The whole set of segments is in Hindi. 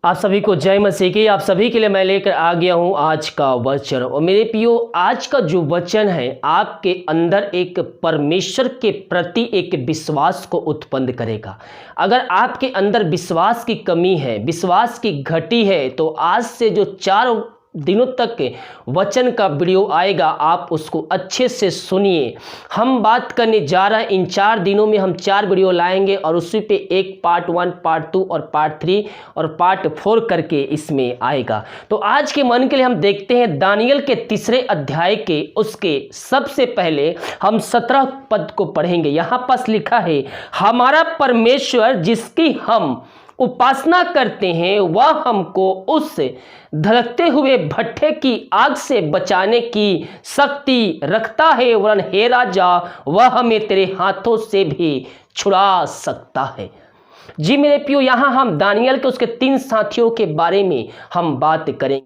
आप सभी को जय मसीह की। आप सभी के लिए मैं लेकर आ गया हूं आज का वचन। और मेरे प्रियो, आज का जो वचन है आपके अंदर एक परमेश्वर के प्रति एक विश्वास को उत्पन्न करेगा। अगर आपके अंदर विश्वास की कमी है, विश्वास की घटी है, तो आज से जो 4 दिनों तक वचन का वीडियो आएगा, आप उसको अच्छे से सुनिए। हम बात करने जा रहे हैं, इन 4 दिनों में हम 4 वीडियो लाएंगे और उसी पे एक पार्ट 1, पार्ट 2 और पार्ट 3 और पार्ट 4 करके इसमें आएगा। तो आज के मन के लिए हम देखते हैं दानियल के 3 अध्याय के उसके सबसे पहले हम 17 पद को पढ़ेंगे। यहाँ पास लिखा है, हमारा परमेश्वर जिसकी हम उपासना करते हैं वह हमको उस धधकते हुए भट्ठे की आग से बचाने की शक्ति रखता है, वरन हे राजा वह हमें तेरे हाथों से भी छुड़ा सकता है। जी मेरे प्रियो, यहाँ हम दानियल के उसके 3 साथियों के बारे में हम बात करेंगे।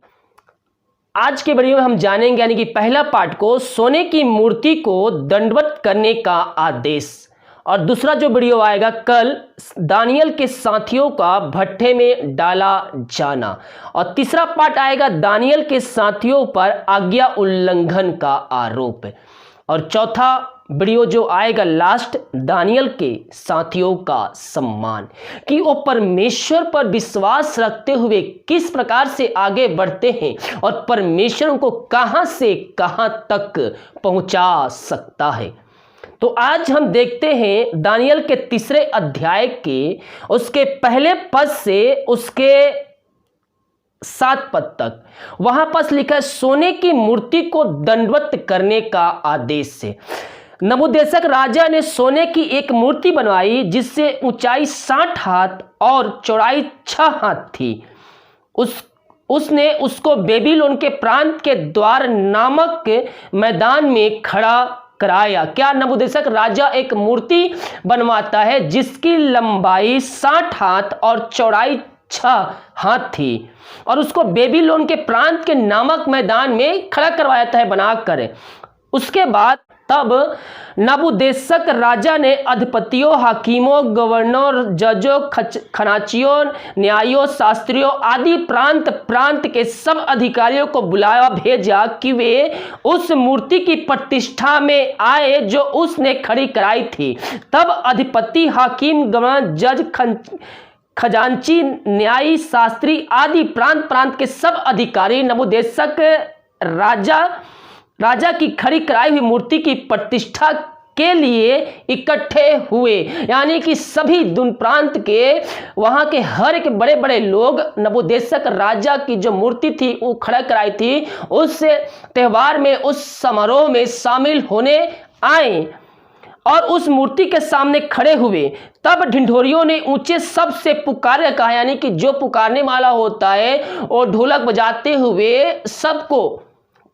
आज के वीडियो में हम जानेंगे, यानी कि पहला पार्ट को सोने की मूर्ति को दंडवत करने का आदेश, और दूसरा जो वीडियो आएगा कल, दानियल के साथियों का भट्ठे में डाला जाना, और तीसरा पार्ट आएगा दानियल के साथियों पर आज्ञा उल्लंघन का आरोप, और चौथा वीडियो जो आएगा लास्ट, दानियल के साथियों का सम्मान, कि वो परमेश्वर पर विश्वास रखते हुए किस प्रकार से आगे बढ़ते हैं और परमेश्वर को कहां से कहां तक पहुंचा सकता है। तो आज हम देखते हैं दानियल के 3 अध्याय के उसके पहले पद से उसके 7 पद तक। वहां पर लिखा है, सोने की मूर्ति को दंडवत करने का आदेश से नबूकदनेस्सर राजा ने सोने की एक मूर्ति बनवाई जिससे ऊंचाई 60 हाथ और चौड़ाई 6 हाथ थी। उसने उसको बेबीलोन के प्रांत के द्वार नामक मैदान में खड़ा कराया। क्या नबूकदनेस्सर राजा एक मूर्ति बनवाता है जिसकी लंबाई 60 हाथ और चौड़ाई 6 हाथ थी, और उसको बेबीलोन के प्रांत के नामक मैदान में खड़ा करवाया है बनाकर। उसके बाद तब नबूकदनेस्सर राजा ने अधिपतियों, हाकिमों, गवर्नर, जजों, खजांचियों, न्यायियों, शास्त्रियों आदि प्रांत के सब अधिकारियों को बुलाया भेजा कि वे उस मूर्ति की प्रतिष्ठा में आए जो उसने खड़ी कराई थी। तब अधिपति, हाकिम, गवर्नर, जज, खजांची, न्यायी, शास्त्री आदि प्रांत के सब अधिकारी नबूकदनेस्सर राजा की खड़ी कराई हुई मूर्ति की प्रतिष्ठा के लिए इकट्ठे हुए। यानी कि सभी प्रांत के वहां के हर एक बड़े बड़े लोग नबूकदनेस्सर राजा की जो मूर्ति थी वो खड़ा कराई थी, उस त्योहार में, उस समारोह में शामिल होने आए और उस मूर्ति के सामने खड़े हुए। तब ढिंढोरियों ने ऊंचे शब्द से पुकार कहा, यानी कि जो पुकारने वाला होता है और ढोलक बजाते हुए सबको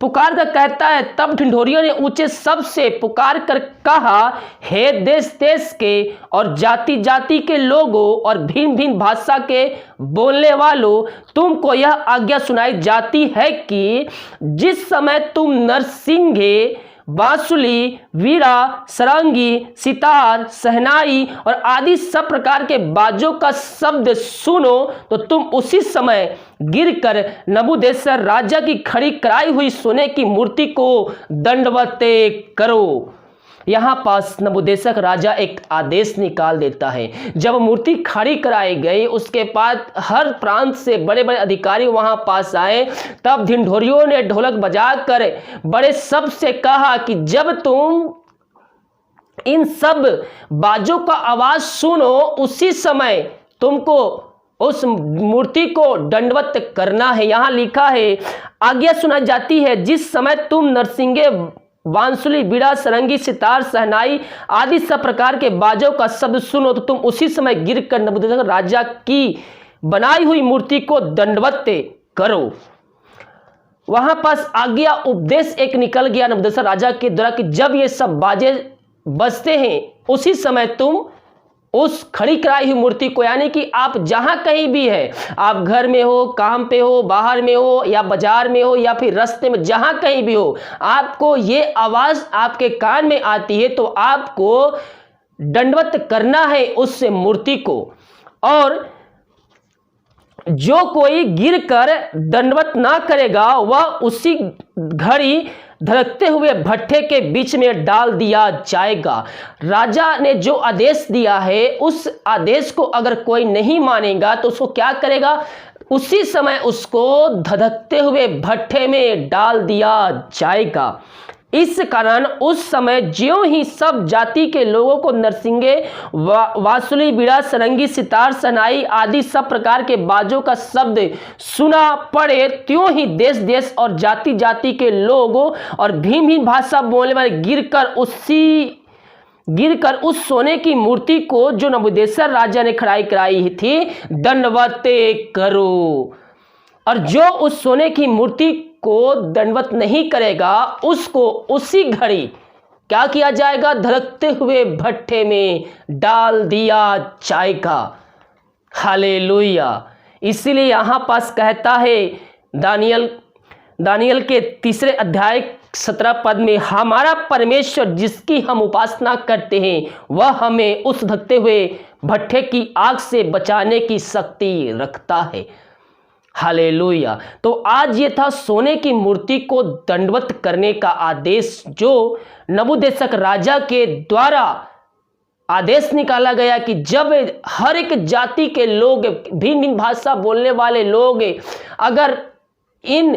पुकार कर कहता है। तब ढिंढोरियों ने ऊंचे शब्द से पुकार कर कहा, हे देश देश के और जाति जाति के लोगों और भिन्न भिन्न भाषा के बोलने वालों, तुमको यह आज्ञा सुनाई जाती है कि जिस समय तुम नरसिंगे, बांसुरी, वीणा, सारंगी, सितार, शहनाई और आदि सब प्रकार के बाजों का शब्द सुनो, तो तुम उसी समय गिरकर नबूकदनेस्सर राजा की खड़ी कराई हुई सोने की मूर्ति को दंडवत करो। यहाँ पास नबूकदनेस्सर राजा एक आदेश निकाल देता है। जब मूर्ति खड़ी कराई गई, उसके बाद हर प्रांत से बड़े बड़े अधिकारी वहां पास आए। तब ढिंढोरियों ने ढोलक बजाकर बड़े शब्द से कहा कि जब तुम इन सब बाजों का आवाज सुनो, उसी समय तुमको उस मूर्ति को दंडवत करना है। यहाँ लिखा है, आज्ञा सुनाई जाती है जिस समय तुम नरसिंगे, बांसुरी, बीड़ा, सारंगी, सितार, शहनाई आदि सब प्रकार के बाजों का शब्द सुनो, तो तुम उसी समय गिरकर नबूकदनेस्सर राजा की बनाई हुई मूर्ति को दंडवत करो। वहां पास आज्ञा उपदेश एक निकल गया नबूकदनेस्सर राजा के द्वारा कि जब ये सब बाजे बजते हैं, उसी समय तुम उस खड़ी कराई हुई मूर्ति को, यानी कि आप जहां कहीं भी है, आप घर में हो, काम पे हो, बाहर में हो, या बाजार में हो, या फिर रास्ते में, जहां कहीं भी हो, आपको ये आवाज आपके कान में आती है, तो आपको दंडवत करना है उस मूर्ति को। और जो कोई गिरकर दंडवत ना करेगा वह उसी घड़ी धड़कते हुए भट्ठे के बीच में डाल दिया जाएगा। राजा ने जो आदेश दिया है उस आदेश को अगर कोई नहीं मानेगा तो उसको क्या करेगा, उसी समय उसको धधकते हुए भट्ठे में डाल दिया जाएगा। इस कारण उस समय ज्यों ही सब जाति के लोगों को नरसिंगे, वासुली, बीड़ा, सरंगी, सितार, सनाई आदि सब प्रकार के बाजों का शब्द सुना पड़े, त्यों ही देश देश और जाति जाति के लोगों और भिन्न भिन्न भाषा बोलने वाले गिरकर उस सोने की मूर्ति को जो नबूकदनेस्सर राजा ने खड़ाई कराई थी दंडवत करो। और जो उस सोने की मूर्ति को दंडवत नहीं करेगा उसको उसी घड़ी क्या किया जाएगा, धड़कते हुए भट्ठे में डाल दिया जाएगा। हालेलुया। इसीलिए यहां पास कहता है दानियल के 3 अध्याय 17 पद में, हमारा परमेश्वर जिसकी हम उपासना करते हैं वह हमें उस धधकते हुए भट्ठे की आग से बचाने की शक्ति रखता है। हालेलुया। तो आज ये था सोने की मूर्ति को दंडवत करने का आदेश जो नबूकदनेस्सर राजा के द्वारा आदेश निकाला गया कि जब हर एक जाति के लोग, भिन्न भिन्न भाषा बोलने वाले लोग अगर इन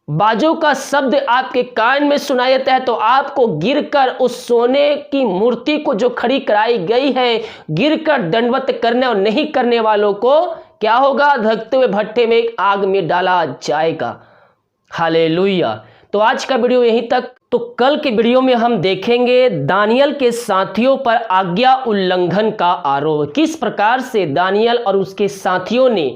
बाजों का शब्द आपके कान में सुनाई देता है तो आपको गिरकर उस सोने की मूर्ति को जो खड़ी कराई गई है गिरकर दंडवत करने और नहीं करने वालों को क्या होगा, धधकते हुए भट्ठे में आग में डाला जाएगा। हालेलुया। तो आज का वीडियो यहीं तक। तो कल के वीडियो में हम देखेंगे दानियल के साथियों पर आज्ञा उल्लंघन का आरोप, किस प्रकार से दानियल और उसके साथियों ने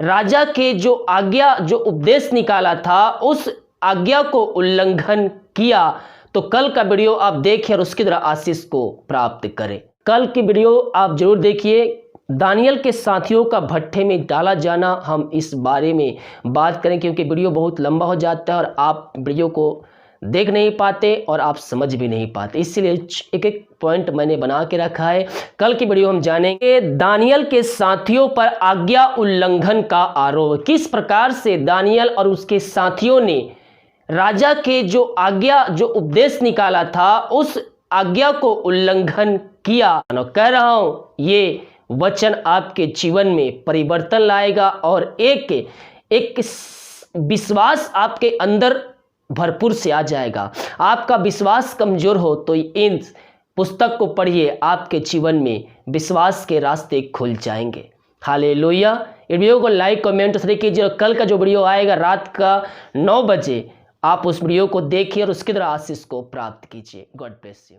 राजा के जो आज्ञा, जो उपदेश निकाला था उस आज्ञा को उल्लंघन किया। तो कल का वीडियो आप देखिए और उसकी तरह आशीष को प्राप्त करें। कल की वीडियो आप जरूर देखिए। दानियल के साथियों का भट्ठे में डाला जाना, हम इस बारे में बात करें क्योंकि वीडियो बहुत लंबा हो जाता है और आप वीडियो को देख नहीं पाते और आप समझ भी नहीं पाते, इसलिए एक एक पॉइंट मैंने बना के रखा है। कल की वीडियो हम जानेंगे दानियल के साथियों पर आज्ञा उल्लंघन का आरोप, किस प्रकार से दानियल और उसके साथियों ने राजा के जो आज्ञा, जो उपदेश निकाला था उस आज्ञा को उल्लंघन किया। कह रहा हूं ये वचन आपके जीवन में परिवर्तन लाएगा और एक विश्वास आपके अंदर भरपूर से आ जाएगा। आपका विश्वास कमजोर हो तो इन पुस्तक को पढ़िए, आपके जीवन में विश्वास के रास्ते खुल जाएंगे। हालेलुया। वीडियो को लाइक कमेंट शेयर कीजिए और कल का जो वीडियो आएगा रात का 9 बजे आप उस वीडियो को देखिए और उसकी तरह आशीष को प्राप्त कीजिए। God bless you.